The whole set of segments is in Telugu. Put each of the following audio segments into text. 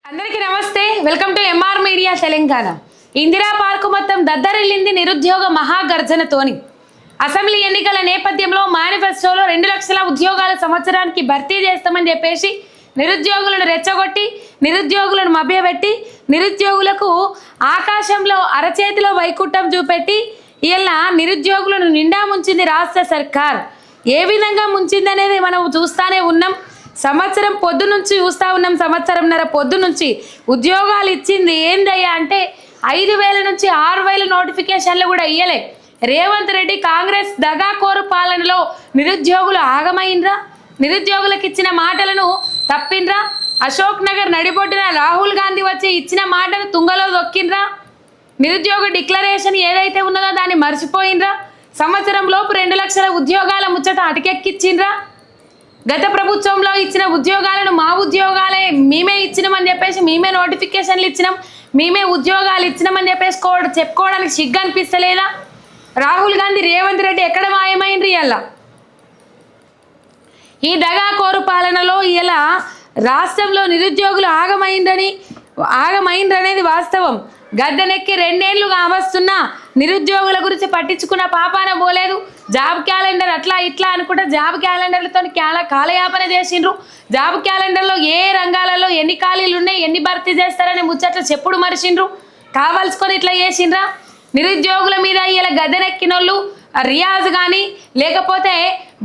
అందరికీ నమస్తే, welcome to MR media Telangana. Indira Park మొత్తం దద్దరిల్లింది నిరుద్యోగ మహాగర్జనతోని. అసెంబ్లీ ఎన్నికల నేపథ్యంలో మేనిఫెస్టోలో 2 లక్షల ఉద్యోగాల సంవత్సరానికి భర్తీ చేస్తామని చెప్పేసి నిరుద్యోగులను రెచ్చగొట్టి, నిరుద్యోగులను మభ్యపెట్టి, నిరుద్యోగులకు ఆకాశంలో అరచేతిలో వైకుంఠం చూపెట్టి ఇలా నిరుద్యోగులను నిండా ముంచింది రాష్ట్ర సర్కార్. ఏ విధంగా ముంచిందనేది మనం చూస్తూనే ఉన్నాం. సంవత్సరం పొద్దు నుంచి చూస్తూ ఉన్నాం. సంవత్సరంన్నర పొద్దు నుంచి ఉద్యోగాలు ఇచ్చింది ఏందయ్యా అంటే 5,000 నుంచి 6,000 నోటిఫికేషన్లు కూడా ఇయ్యలే. రేవంత్ రెడ్డి కాంగ్రెస్ దగాకోరు పాలనలో నిరుద్యోగులు ఆగమైనరా? నిరుద్యోగులకు ఇచ్చిన మాటలను తప్పినరా? అశోక్ నగర్ నడిబొడ్డున రాహుల్ గాంధీ వచ్చి ఇచ్చిన మాటను తుంగలో దొక్కినరా? నిరుద్యోగ డిక్లరేషన్ ఏదైతే ఉన్నదో దాన్ని మర్చిపోయినరా? సంవత్సరం లోపు 2 లక్షల ఉద్యోగాల ముచ్చట అటకెక్కిచ్చిండ్రా? గత ప్రభుత్వంలో ఇచ్చిన ఉద్యోగాలను మా ఉద్యోగాలే మేమే ఇచ్చినామని చెప్పేసి మేమే నోటిఫికేషన్లు ఇచ్చినాం, మేమే ఉద్యోగాలు ఇచ్చినామని చెప్పేసి చెప్పుకోవడానికి సిగ్గు అనిపిస్తలేదా? రాహుల్ గాంధీ, రేవంత్ రెడ్డి ఎక్కడ మాయమైంది? ఇలా ఈ దగాకోరు పాలనలో ఇలా రాష్ట్రంలో నిరుద్యోగులు ఆగమైందనేది వాస్తవం. గద్దెనెక్కి 2 ఏళ్లుగా వస్తున్నా నిరుద్యోగుల గురించి పట్టించుకున్న పాపాన పోలేదు. జాబ్ క్యాలెండర్ అట్లా ఇట్లా అనుకుంటే జాబ్ క్యాలెండర్లతో కాలయాపన చేసిండ్రు. జాబ్ క్యాలెండర్లో ఏ రంగాలలో ఎన్ని ఖాళీలు ఉన్నాయి, ఎన్ని భర్తీ చేస్తారని ముచ్చట్లు చెప్పుడు మరిచిండ్రు. కావాల్సుకొని ఇట్లా చేసిండ్రా? నిరుద్యోగుల మీద ఇలా గద్దెనెక్కిన వాళ్ళు రియాజ్ కానీ, లేకపోతే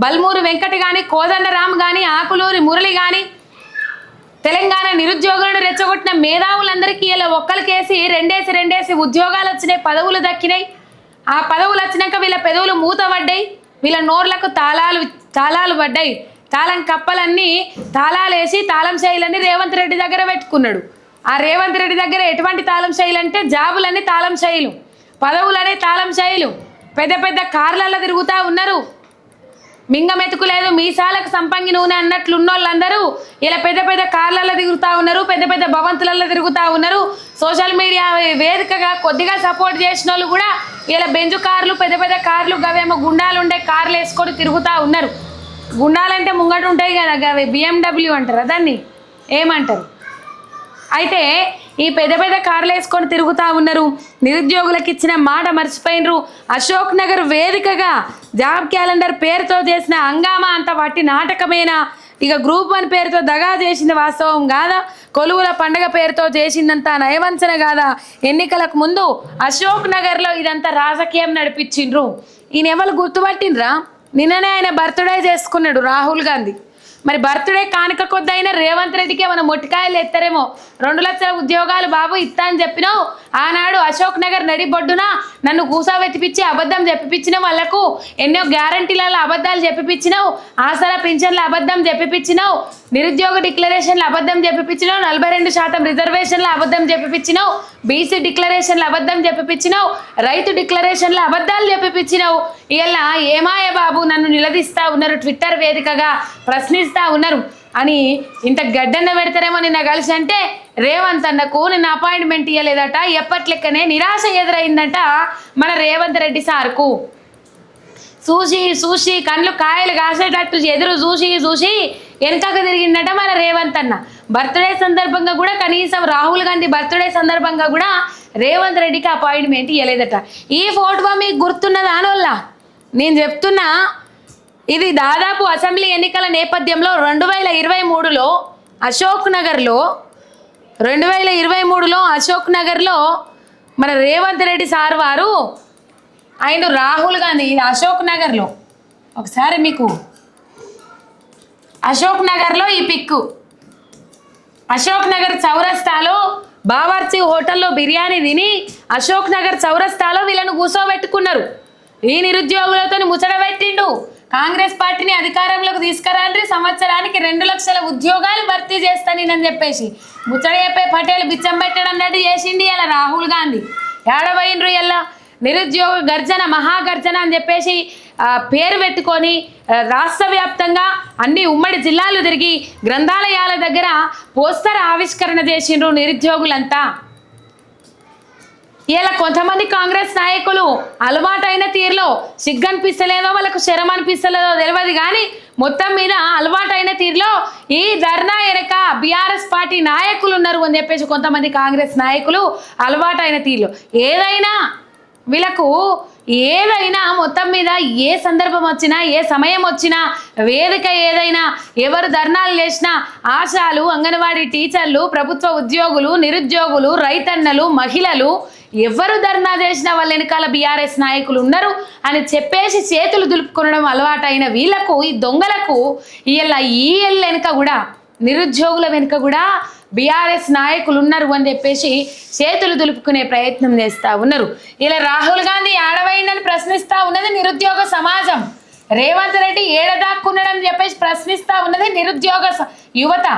బల్మూరు వెంకట కానీ, కోదండరామ్ కానీ, ఆకులూరి మురళి కానీ, తెలంగాణ నిరుద్యోగులను రెచ్చగొట్టిన మేధావులందరికీ ఇలా ఒక్కరికేసి రెండేసి ఉద్యోగాలు వచ్చినాయి, పదవులు దక్కినాయి. ఆ పదవులు వచ్చినాక వీళ్ళ పెదవులు మూత పడ్డాయి, వీళ్ళ నోర్లకు తాళాలు పడ్డాయి. తాళం కప్పలన్నీ తాళాలు వేసి తాళం శైలన్నీ రేవంత్ రెడ్డి దగ్గర పెట్టుకున్నాడు. ఆ రేవంత్ రెడ్డి దగ్గర ఎటువంటి తాళం శైలి అంటే జాబులన్నీ తాళం శైలు, పదవులనే తాళం శైలు. పెద్ద పెద్ద కార్లలో తిరుగుతూ ఉన్నారు. మింగమెతుకులేదు మీసాలకు సంపంగి నూనె అన్నట్లు ఉన్నోళ్ళందరూ ఇలా పెద్ద పెద్ద కార్లలో తిరుగుతూ ఉన్నారు, పెద్ద పెద్ద భవంతులలో తిరుగుతూ ఉన్నారు. సోషల్ మీడియా వేదికగా కొద్దిగా సపోర్ట్ చేసిన వాళ్ళు కూడా ఇలా బెంజు కార్లు, పెద్ద పెద్ద కార్లు, గవేమో గుండాలు ఉండే కార్లు వేసుకొని తిరుగుతూ ఉన్నారు. గుండాలంటే ముంగట ఉంటాయి కదా, గవి BMW అంటారు, దాన్ని ఏమంటారు? అయితే ఈ పెద్ద పెద్ద కార్లు వేసుకొని తిరుగుతూ ఉన్నారు. నిరుద్యోగులకు ఇచ్చిన మాట మర్చిపోయినరు. అశోక్ నగర్ వేదికగా జాబ్ క్యాలెండర్ పేరుతో చేసిన హంగామా అంత వట్టి నాటకమేనా? ఇక గ్రూప్ 1 పేరుతో దగా చేసింది వాస్తవం కాదా? కొలువుల పండగ పేరుతో చేసిందంతా నయవంచన కాదా? ఎన్నికలకు ముందు అశోక్ నగర్లో ఇదంతా రాజకీయం నడిపించిండ్రు. ఈయన ఎవరు గుర్తుపట్టిండ్రా? నిన్ననే ఆయన బర్త్డే చేసుకున్నాడు రాహుల్ గాంధీ. మరి బర్త్డే కానుక కొద్దైనా రేవంత్ రెడ్డికి ఏమైనా మొట్టికాయలు ఎత్తారేమో. 2 లక్షల ఉద్యోగాలు బాబు ఇస్తా అని చెప్పినావు. ఆనాడు అశోక్ నగర్ నడిబొడ్డున నన్ను కూసావెత్తిపించి అబద్ధం చెప్పిపించినావు. వాళ్ళకు ఎన్నో గ్యారంటీలలో అబద్ధాలు చెప్పిపించినావు. ఆసరా పింఛన్ల అబద్ధం చెప్పిపించినావు. నిరుద్యోగ డిక్లరేషన్లు అబద్ధం చెప్పిపించినావు. 42% రిజర్వేషన్ల అబద్ధం చెప్పిపించినావు. బీసీ డిక్లరేషన్లు అబద్ధం చెప్పిపించినావు. రైతు డిక్లరేషన్ల అబద్ధాలు చెప్పిపించినావు. ఇలా ఏమాయ బాబు నన్ను నిలదీస్తా ఉన్నారు, ట్విట్టర్ వేదికగా ప్రశ్నిస్తా ఉన్నారు అని ఇంత గడ్డన్న పెడతారేమో నిన్న కలిసి అంటే రేవంత్ అన్నకు నిన్న అపాయింట్మెంట్ ఇవ్వలేదట. ఎప్పట్లెక్కనే నిరాశ ఎదురైందట మన రేవంత్ రెడ్డి సార్కు. చూసి కళ్ళు కాయలు కాసేటట్టు ఎదురు చూసి వెనకకు తిరిగిందట మన రేవంత్ అన్న. బర్త్డే సందర్భంగా కూడా కనీసం రాహుల్ గాంధీ బర్త్డే సందర్భంగా కూడా రేవంత్ రెడ్డికి అపాయింట్మెంట్ ఇవ్వలేదట. ఈ ఫోటో మీకు గుర్తున్నదా అనోళ్ళ? నేను చెప్తున్నా, ఇది దాదాపు అసెంబ్లీ ఎన్నికల నేపథ్యంలో 2023లో అశోక్ నగర్లో మన రేవంత్ రెడ్డి సార్ వారు ఆయన రాహుల్ గాంధీ అశోక్ నగర్లో ఒకసారి మీకు అశోక్ నగర్లో ఈ పిక్కు అశోక్ నగర్ చౌరస్తాలో బావర్చి హోటల్లో బిర్యానీ తిని అశోక్ నగర్ చౌరస్తాలో వీళ్ళను కూర్చోబెట్టుకున్నారు. ఈ నిరుద్యోగులతో ముచ్చట పెట్టిండు. కాంగ్రెస్ పార్టీని అధికారంలోకి తీసుకురాండ్రి, సంవత్సరానికి 2 లక్షల ఉద్యోగాలు భర్తీ చేస్తానని చెప్పేసి ముచ్చట చెప్పే పటేల్ బిచ్చం పెట్టడం అన్నట్టు చేసిండి ఇలా రాహుల్ గాంధీ. ఏడవైండ్రు ఇలా నిరుద్యోగ గర్జన మహాగర్జన అని చెప్పేసి పేరు పెట్టుకొని రాష్ట్ర వ్యాప్తంగా అన్ని ఉమ్మడి జిల్లాలు తిరిగి గ్రంథాలయాల దగ్గర పోస్టర్ ఆవిష్కరణ చేసిండ్రు నిరుద్యోగులంతా. ఇలా కొంతమంది కాంగ్రెస్ నాయకులు అలవాటైన తీరులో సిగ్గనిపిస్తలేదో వాళ్ళకు శరం అనిపిస్తలేదో తెలియదు కానీ మొత్తం మీద అలవాటైన తీరులో ఈ ధర్నా వెనక బీఆర్ఎస్ పార్టీ నాయకులు ఉన్నారు అని చెప్పేసి కొంతమంది కాంగ్రెస్ నాయకులు అలవాటైన తీరులో వీళ్ళకు ఏదైనా మొత్తం మీద ఏ సందర్భం వచ్చినా ఏ సమయం వచ్చినా వేదిక ఏదైనా ఎవరు ధర్నాలు చేసినా ఆశాలు అంగన్వాడీ టీచర్లు ప్రభుత్వ ఉద్యోగులు నిరుద్యోగులు రైతన్నలు మహిళలు ఎవరు ధర్నా చేసినా వాళ్ళ వెనకాల బీఆర్ఎస్ నాయకులు ఉన్నారు అని చెప్పేసి చేతులు దులుపుకొనడం అలవాటైన వీళ్ళకు ఈ దొంగలకు ఈ వెనుక కూడా నిరుద్యోగుల వెనుక కూడా బీఆర్ఎస్ నాయకులు ఉన్నారు అని చెప్పేసి చేతులు దులుపుకునే ప్రయత్నం చేస్తూ ఉన్నారు. ఇలా రాహుల్ గాంధీ ఆడవైందని ప్రశ్నిస్తూ ఉన్నది నిరుద్యోగ సమాజం. రేవంత్ రెడ్డి ఏడదాక్కున్నాడని చెప్పేసి ప్రశ్నిస్తూ ఉన్నది నిరుద్యోగ యువత.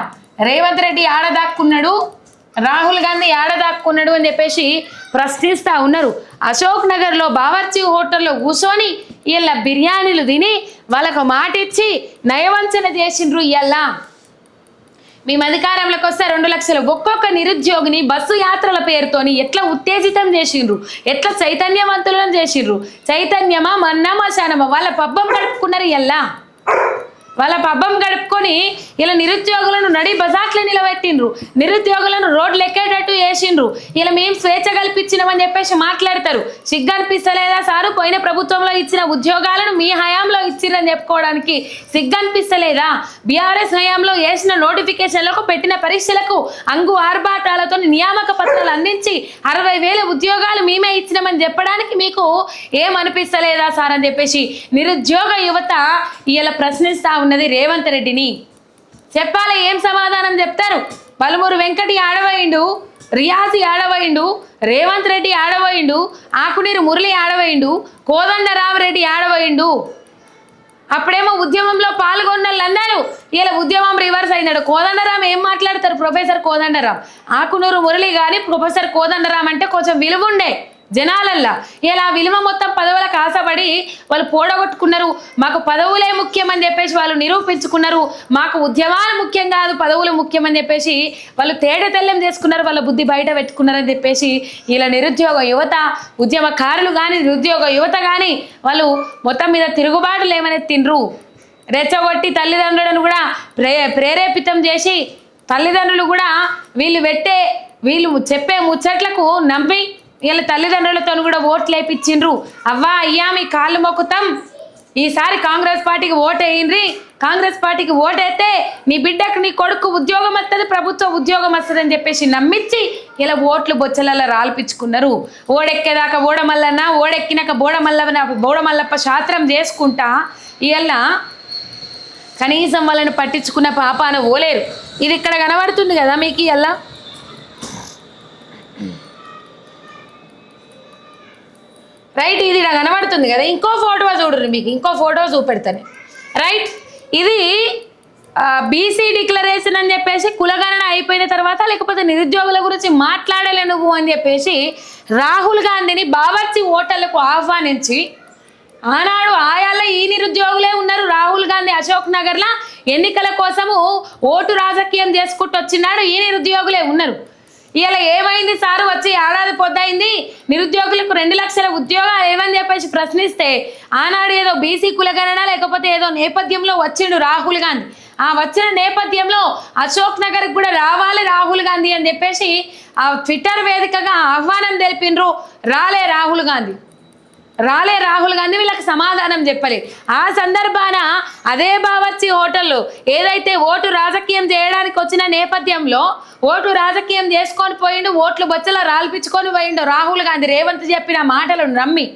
రేవంత్ రెడ్డి ఆడదాక్కున్నాడు, రాహుల్ గాంధీ ఆడదాక్కున్నాడు అని చెప్పేసి ప్రశ్నిస్తూ ఉన్నారు. అశోక్ నగర్లో బావర్చి హోటల్లో కూర్చొని వీళ్ళ బిర్యానీలు తిని వాళ్ళకు మాట ఇచ్చి నయవంచన చేసిండ్రు. ఇలా మేము అధికారంలోకి వస్తే 2 లక్షలు ఒక్కొక్క నిరుద్యోగిని బస్సు యాత్రల పేరుతోని ఎట్లా ఉత్తేజితం చేసిండ్రు, ఎట్లా చైతన్యవంతులను చేసిండ్రు. చైతన్యమా మన్నా మశానమా వాళ్ళ పబ్బం గడుపుకున్నారు. వాళ్ళ పబ్బం గడుపుకొని ఇలా నిరుద్యోగులను నడి బజార్లు నిలబెట్టిండ్రు, నిరుద్యోగులను రోడ్లు ఎక్కేటట్టు చేసిండ్రు. ఇలా మేము స్వేచ్ఛ కల్పించినామని చెప్పేసి మాట్లాడతారు. సిగ్గు అనిపిస్తలేదా సారు? పోయిన ప్రభుత్వంలో ఇచ్చిన ఉద్యోగాలను మీ హయాంలో ఇచ్చిరని చెప్పుకోవడానికి సిగ్గు అనిపిస్తలేదా? బీఆర్ఎస్ హయాంలో వేసిన నోటిఫికేషన్లకు పెట్టిన పరీక్షలకు అంగు ఆర్భాటాలతో నియామక పత్రాలు అందించి 60,000 ఉద్యోగాలు మేమే ఇచ్చినామని చెప్పడానికి మీకు ఏమనిపిస్తలేదా సార్ అని చెప్పేసి నిరుద్యోగ యువత ఇలా ప్రశ్నిస్తా ఉన్నది రేవంత్ రెడ్డిని. చెప్పాలి, ఏం సమాధానం చెప్తారు? పలుమూరు వెంకటి ఆడవైండు, రియాజీ ఆడవైండు, రేవంత్ రెడ్డి ఆడవైండు, ఆకునీరు మురళి ఆడవైండు, కోదండరామరెడ్డి ఆడవైండు. అప్పుడేమో ఉద్యమంలో పాల్గొన్న అన్నారు, ఇలా ఉద్యమం రివర్స్ అయినాడు. కోదండరాం ఏం మాట్లాడతారు? ప్రొఫెసర్ కోదండరాం. ఆకునూరు మురళి కానీ ప్రొఫెసర్ కోదండరాం అంటే కొంచెం విలువ ఉండే జనాలల్లా. ఇలా విలువ మొత్తం పదవులకు ఆశపడి వాళ్ళు పోడగొట్టుకున్నారు. మాకు పదవులే ముఖ్యమని చెప్పేసి వాళ్ళు నిరూపించుకున్నారు. మాకు ఉద్యమాలు ముఖ్యం కాదు, పదవులు ముఖ్యమని చెప్పేసి వాళ్ళు తేడతెల్లం చేసుకున్నారు. వాళ్ళ బుద్ధి బయట పెట్టుకున్నారని చెప్పేసి ఇలా నిరుద్యోగ యువత, ఉద్యమకారులు కానీ నిరుద్యోగ యువత కానీ వాళ్ళు మొత్తం మీద తిరుగుబాటులు ఏమనెత్తిండ్రు. రెచ్చగొట్టి తల్లిదండ్రులను కూడా ప్రేరేపితం చేసి తల్లిదండ్రులు కూడా వీళ్ళు చెప్పే ముచ్చట్లకు నమ్మి వీళ్ళ తల్లిదండ్రులతో కూడా ఓట్లు వేయించిండ్రు. అవ్వా అయ్యా మీ కాళ్ళు మొక్కుతాం, ఈసారి కాంగ్రెస్ పార్టీకి ఓటు వేయండి, కాంగ్రెస్ పార్టీకి ఓటేస్తే నీ బిడ్డకు నీ కొడుకు ఉద్యోగం వస్తుంది, ప్రభుత్వ ఉద్యోగం వస్తుంది అని చెప్పేసి నమ్మించి ఇలా ఓట్లు బొచ్చలలో రాల్పించుకున్నారు. ఓడెక్కేదాకా ఓడమల్లన్న, ఓడెక్కినాక బోడమల్లప్ప శాస్త్రం చేసుకుంటా ఇలా కనీసం వాళ్ళని పట్టించుకున్న పాపాన ఓలేరు. ఇది ఇక్కడ కనబడుతుంది కదా మీకు. ఇలా రైట్, ఇది ఇలా కనబడుతుంది కదా. ఇంకో ఫోటో చూడరు, మీకు ఇంకో ఫోటో చూపెడతాను. రైట్, ఇది బీసీ డిక్లరేషన్ అని చెప్పేసి కులగణన అయిపోయిన తర్వాత లేకపోతే నిరుద్యోగుల గురించి మాట్లాడలే నువ్వు అని చెప్పేసి రాహుల్ గాంధీని బావర్చి హోటళ్లకు ఆహ్వానించి ఆనాడు ఆయాల్లో ఈ నిరుద్యోగులే ఉన్నారు. రాహుల్ గాంధీ అశోక్ నగర్లో ఎన్నికల కోసము ఓటు రాజకీయం చేసుకుంటూ వచ్చినాడు, ఈ నిరుద్యోగులే ఉన్నారు. ఇలా ఏమైంది సారు? వచ్చి ఏడాది పొద్దయింది, నిరుద్యోగులకు 2 లక్షల ఉద్యోగాలు ఏమని చెప్పేసి ప్రశ్నిస్తే ఆనాడు ఏదో బీసీ కులగణన లేకపోతే ఏదో నేపథ్యంలో వచ్చిండు రాహుల్ గాంధీ. ఆ వచ్చిన నేపథ్యంలో అశోక్ నగర్కి కూడా రావాలి రాహుల్ గాంధీ అని చెప్పేసి ఆ ట్విట్టర్ వేదికగా ఆహ్వానం తెలిపిండ్రు. రాలే రాహుల్ గాంధీ వీళ్ళకి సమాధానం చెప్పలే. ఆ సందర్భాన అదే బావర్చి హోటల్లో ఏదైతే ఓటు రాజకీయం చేయడానికి వచ్చిన నేపథ్యంలో ఓటు రాజకీయం చేసుకొని పోయిండు, ఓట్లు బొచ్చలా రాల్పించుకొని పోయిండు రాహుల్ గాంధీ రేవంత్ చెప్పిన మాటలను నమ్మి.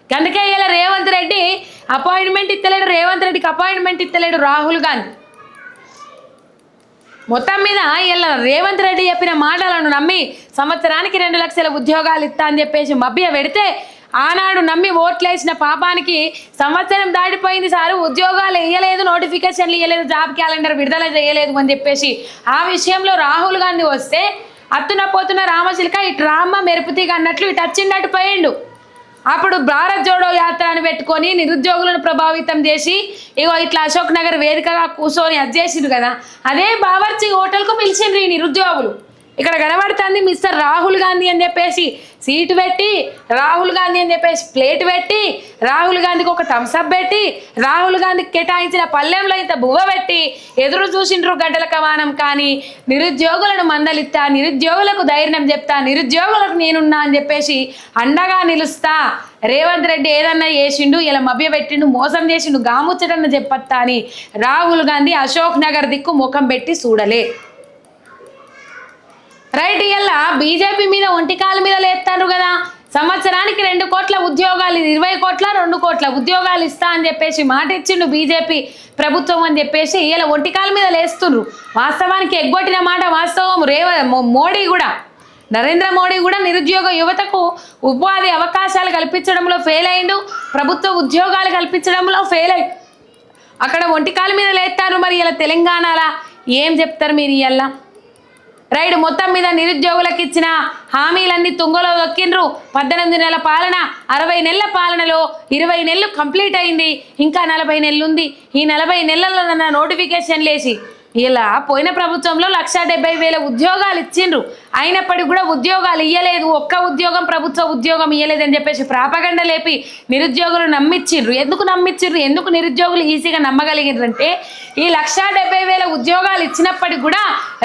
అందుకే ఇలా రేవంత్ రెడ్డికి అపాయింట్మెంట్ ఇస్తలేడు రాహుల్ గాంధీ. మొత్తం మీద ఇలా రేవంత్ రెడ్డి చెప్పిన మాటలను నమ్మి సంవత్సరానికి 2 లక్షల ఉద్యోగాలు ఇస్తా అని చెప్పేసి మభ్య పెడితే ఆనాడు నమ్మి ఓట్లేసిన పాపానికి సంవత్సరం దాటిపోయింది సారు, ఉద్యోగాలు వేయలేదు, నోటిఫికేషన్లు ఇవ్వలేదు, జాబ్ క్యాలెండర్ విడుదల చేయలేదు అని చెప్పేసి ఆ విషయంలో రాహుల్ గాంధీ వస్తే అత్తున పోతున్న రామచిలక ఇటు రామ్మ మెరుపుతీగ అన్నట్లు ఇటు వచ్చిండట్టు పోయిండు. అప్పుడు భారత్ జోడో యాత్ర అని పెట్టుకొని నిరుద్యోగులను ప్రభావితం చేసి ఇగో ఇట్లా అశోక్ నగర్ వేదికగా కూర్చొని అది చేసిండ్రు కదా. అదే బావర్చి హోటల్కు పిలిచిండ్రు ఈ నిరుద్యోగులు. ఇక్కడ కనబడుతుంది మిస్టర్ రాహుల్ గాంధీ అని చెప్పేసి సీటు పెట్టి, రాహుల్ గాంధీ అని చెప్పేసి ప్లేట్ పెట్టి, రాహుల్ గాంధీకి ఒక థమ్స్అప్ పెట్టి, రాహుల్ గాంధీకి కేటాయించిన పల్లెంలో ఇంత బువ్వ పెట్టి ఎదురు చూసిండ్రు గడ్డల కమానం. కానీ నిరుద్యోగులను మందలిస్తా, నిరుద్యోగులకు ధైర్యం చెప్తా, నిరుద్యోగులకు నేనున్నా అని చెప్పేసి అండగా నిలుస్తా, రేవంత్ రెడ్డి ఏదన్నా చేసిండు, ఇలా మభ్య పెట్టిండు, మోసం చేసిండు, గాముచ్చటన్న చెప్పత్తా అని రాహుల్ గాంధీ అశోక్ నగర్ దిక్కు ముఖం పెట్టి చూడలే. రైట్, ఇలా బీజేపీ మీద ఒంటికాల మీద లేస్తారు కదా. సంవత్సరానికి 2 కోట్ల ఉద్యోగాలు, 20 కోట్ల 2 కోట్ల ఉద్యోగాలు ఇస్తా అని చెప్పేసి మాట ఇచ్చిండు బీజేపీ ప్రభుత్వం అని చెప్పేసి ఇలా ఒంటికాల మీద లేస్తుండ్రు. వాస్తవానికి ఎగ్గొట్టిన మాట వాస్తవం. మోడీ కూడా, నరేంద్ర మోడీ కూడా నిరుద్యోగ యువతకు ఉపాధి అవకాశాలు కల్పించడంలో ఫెయిల్ అయిండు, ప్రభుత్వ ఉద్యోగాలు కల్పించడంలో ఫెయిల్ అయ్యి అక్కడ ఒంటికాల మీద లేస్తారు. మరి ఇలా తెలంగాణలో ఏం చెప్తారు మీరు? ఇలా రైట్, మొత్తం మీద నిరుద్యోగులకు ఇచ్చిన హామీలన్నీ తుంగలో దొక్కిండ్రు. 18 నెలల పాలన, 60 నెలల పాలనలో 20 నెలలు కంప్లీట్ అయింది, ఇంకా 40 నెలలు ఉంది. ఈ 40 నెలల్లో నోటిఫికేషన్ లేసి ఇలా పోయిన ప్రభుత్వంలో 1,70,000 ఉద్యోగాలు ఇచ్చిండ్రు. అయినప్పటికీ కూడా ఉద్యోగాలు ఇయ్యలేదు, ఒక్క ఉద్యోగం ప్రభుత్వ ఉద్యోగం ఇయ్యలేదని చెప్పేసి ప్రాపగండ లేపి నిరుద్యోగులు నమ్మించిండ్రు. ఎందుకు నమ్మించిండ్రు, ఎందుకు నిరుద్యోగులు ఈజీగా నమ్మగలిగిండ్రంటే ఈ 1,70,000 ఉద్యోగాలు ఇచ్చినప్పటికి కూడా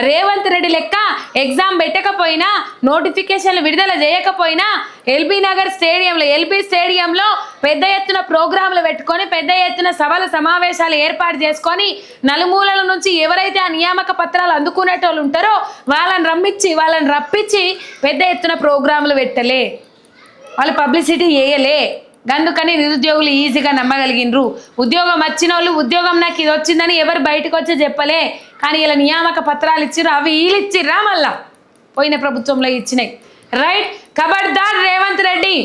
రేవంత్ రెడ్డి లెక్క ఎగ్జామ్ పెట్టకపోయినా, నోటిఫికేషన్లు విడుదల చేయకపోయినా ఎల్బీ స్టేడియంలో పెద్ద ఎత్తున ప్రోగ్రాంలు పెట్టుకొని, పెద్ద ఎత్తున సభల సమావేశాలు ఏర్పాటు చేసుకొని, నలుమూలల నుంచి ఎవరైతే ఆ నియామక పత్రాలు అందుకునేటోళ్ళు ఉంటారో వాళ్ళని రప్పించి పెద్ద ఎత్తున ప్రోగ్రాంలు పెట్టలే, వాళ్ళు పబ్లిసిటీ చేయలే. అందుకని నిరుద్యోగులు ఈజీగా నమ్మగలిగినరు. ఉద్యోగం వచ్చిన వాళ్ళు ఉద్యోగం నాకు ఇది వచ్చిందని ఎవరు బయటకు వచ్చి చెప్పలే. కానీ ఇలా నియామక పత్రాలు ఇచ్చిర్రు, అవి వీళ్ళు ఇచ్చిర్రా మళ్ళా పోయిన ప్రభుత్వంలో ఇచ్చినాయి. రైట్, ఖబర్దార్ రేవంత్ రెడ్డి,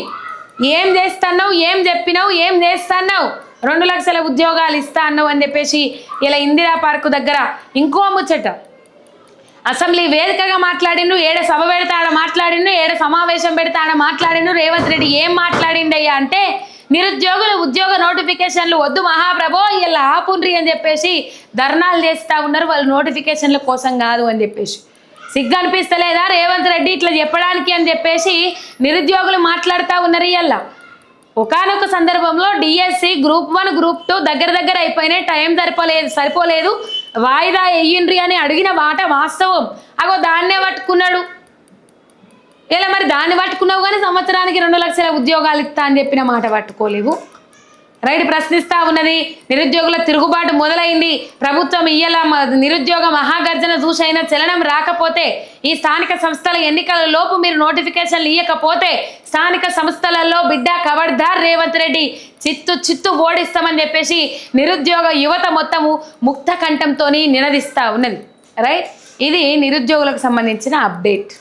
ఏం చేస్తున్నావు, ఏం చెప్పినావు, ఏం చేస్తున్నావు, 2 లక్షల ఉద్యోగాలు ఇస్తా అన్నావు అని చెప్పేసి ఇలా ఇందిరా పార్కు దగ్గర ఇంకో ముచ్చట అసెంబ్లీ వేదికగా మాట్లాడిండు. ఏడ సభ పెడితే ఆడ మాట్లాడిండు, ఏడ సమావేశం పెడితే ఆడ మాట్లాడిండు. రేవంత్ రెడ్డి ఏం మాట్లాడిండయ్యా అంటే నిరుద్యోగుల ఉద్యోగ నోటిఫికేషన్లు వద్దు మహాప్రభో, ఇలా ఆపుండ్రి అని చెప్పేసి ధర్నాలు చేస్తూ ఉన్నారు. వాళ్ళు నోటిఫికేషన్ల కోసం కాదు అని చెప్పేసి. సిగ్గు అనిపిస్తలేదా రేవంత్ రెడ్డి ఇట్లా చెప్పడానికి అని చెప్పేసి నిరుద్యోగులు మాట్లాడుతూ ఉన్నారు. ఇలా ఒకానొక సందర్భంలో డిఎస్సి గ్రూప్ 1 గ్రూప్ 2 దగ్గర అయిపోయినాయి, టైం సరిపోలేదు, వాయిదా వేయండ్రి అని అడిగిన మాట వాస్తవం. అగో దాన్నే పట్టుకున్నాడు. ఇలా మరి దాన్ని పట్టుకున్నావు కానీ సంవత్సరానికి 2 లక్షల ఉద్యోగాలు ఇస్తా అని చెప్పిన మాట పట్టుకోలేవు. రైట్, ప్రశ్నిస్తూ ఉన్నది. నిరుద్యోగుల తిరుగుబాటు మొదలైంది. ప్రభుత్వం ఇయ్యాల నిరుద్యోగ మహాగర్జన చూసైనా చలనం రాకపోతే, ఈ స్థానిక సంస్థల ఎన్నికల లోపు మీరు నోటిఫికేషన్లు ఇవ్వకపోతే స్థానిక సంస్థలలో బిడ్డ ఖబర్దార్ రేవంత్ రెడ్డి చిత్తు ఓడిస్తామని చెప్పేసి నిరుద్యోగ యువత మొత్తము ముక్త కంఠంతో నినదిస్తూ ఉన్నది. రైట్, ఇది నిరుద్యోగులకు సంబంధించిన అప్డేట్.